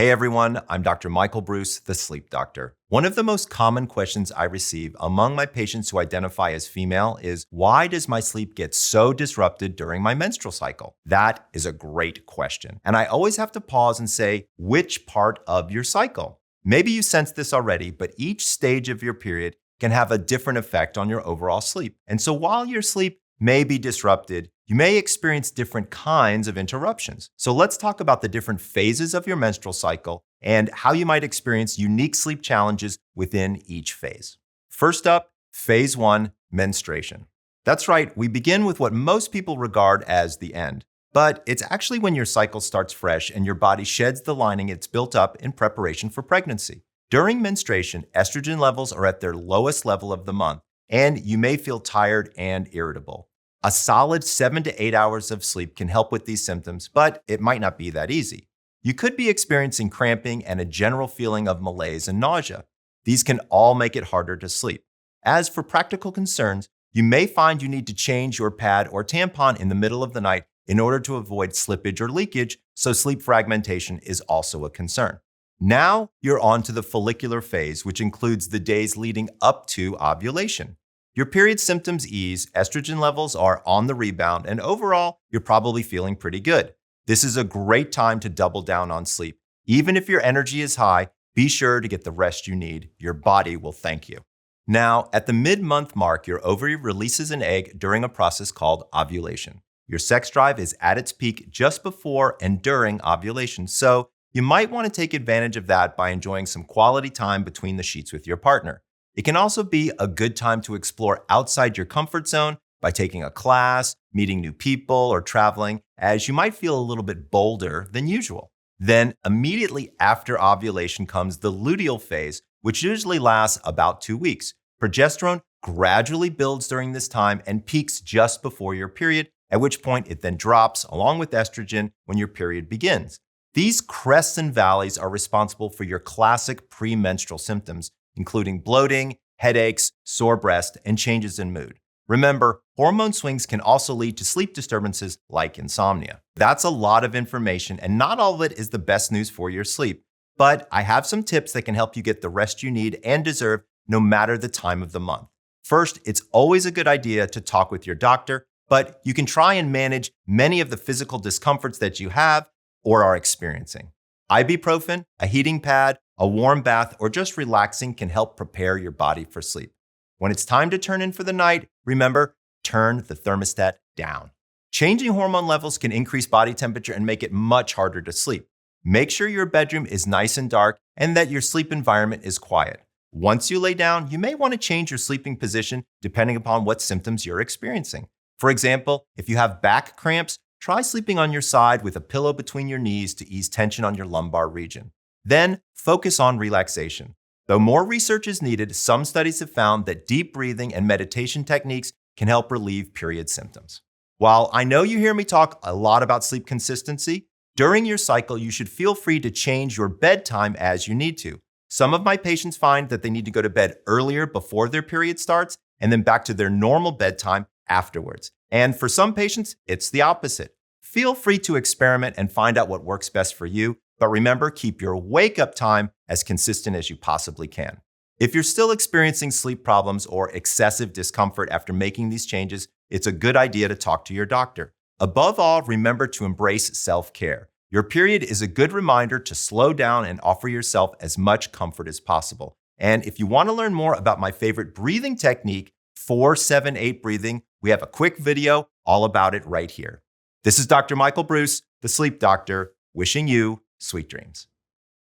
Hey everyone, I'm Dr. Michael Breus, the sleep doctor. One of the most common questions I receive among my patients who identify as female is, why does my sleep get so disrupted during my menstrual cycle? That is a great question. And I always have to pause and say, which part of your cycle? Maybe you sensed this already, but each stage of your period can have a different effect on your overall sleep. And so while your sleep may be disrupted, you may experience different kinds of interruptions. So let's talk about the different phases of your menstrual cycle and how you might experience unique sleep challenges within each phase. First up, phase 1, menstruation. That's right, we begin with what most people regard as the end, but it's actually when your cycle starts fresh and your body sheds the lining it's built up in preparation for pregnancy. During menstruation, estrogen levels are at their lowest level of the month, and you may feel tired and irritable. A solid 7 to 8 hours of sleep can help with these symptoms, but it might not be that easy. You could be experiencing cramping and a general feeling of malaise and nausea. These can all make it harder to sleep. As for practical concerns, you may find you need to change your pad or tampon in the middle of the night in order to avoid slippage or leakage, so sleep fragmentation is also a concern. Now you're on to the follicular phase, which includes the days leading up to ovulation. Your period symptoms ease, estrogen levels are on the rebound, and overall, you're probably feeling pretty good. This is a great time to double down on sleep. Even if your energy is high, be sure to get the rest you need. Your body will thank you. Now, at the mid-month mark, your ovary releases an egg during a process called ovulation. Your sex drive is at its peak just before and during ovulation, so you might want to take advantage of that by enjoying some quality time between the sheets with your partner. It can also be a good time to explore outside your comfort zone by taking a class, meeting new people, or traveling, as you might feel a little bit bolder than usual. Then, immediately after ovulation comes the luteal phase, which usually lasts about 2 weeks. Progesterone gradually builds during this time and peaks just before your period, at which point it then drops along with estrogen when your period begins. These crests and valleys are responsible for your classic premenstrual symptoms, including bloating, headaches, sore breast, and changes in mood. Remember, hormone swings can also lead to sleep disturbances like insomnia. That's a lot of information, and not all of it is the best news for your sleep. But I have some tips that can help you get the rest you need and deserve no matter the time of the month. First, it's always a good idea to talk with your doctor, but you can try and manage many of the physical discomforts that you have or are experiencing. Ibuprofen, a heating pad, a warm bath, or just relaxing can help prepare your body for sleep. When it's time to turn in for the night, remember, turn the thermostat down. Changing hormone levels can increase body temperature and make it much harder to sleep. Make sure your bedroom is nice and dark and that your sleep environment is quiet. Once you lay down, you may want to change your sleeping position depending upon what symptoms you're experiencing. For example, if you have back cramps, try sleeping on your side with a pillow between your knees to ease tension on your lumbar region. Then, focus on relaxation. Though more research is needed, some studies have found that deep breathing and meditation techniques can help relieve period symptoms. While I know you hear me talk a lot about sleep consistency, during your cycle, you should feel free to change your bedtime as you need to. Some of my patients find that they need to go to bed earlier before their period starts and then back to their normal bedtime afterwards. And for some patients, it's the opposite. Feel free to experiment and find out what works best for you. But remember, keep your wake-up time as consistent as you possibly can. If you're still experiencing sleep problems or excessive discomfort after making these changes, it's a good idea to talk to your doctor. Above all, remember to embrace self-care. Your period is a good reminder to slow down and offer yourself as much comfort as possible. And if you want to learn more about my favorite breathing technique, 4-7-8 breathing, we have a quick video all about it right here. This is Dr. Michael Breus, the sleep doctor, wishing you sweet dreams.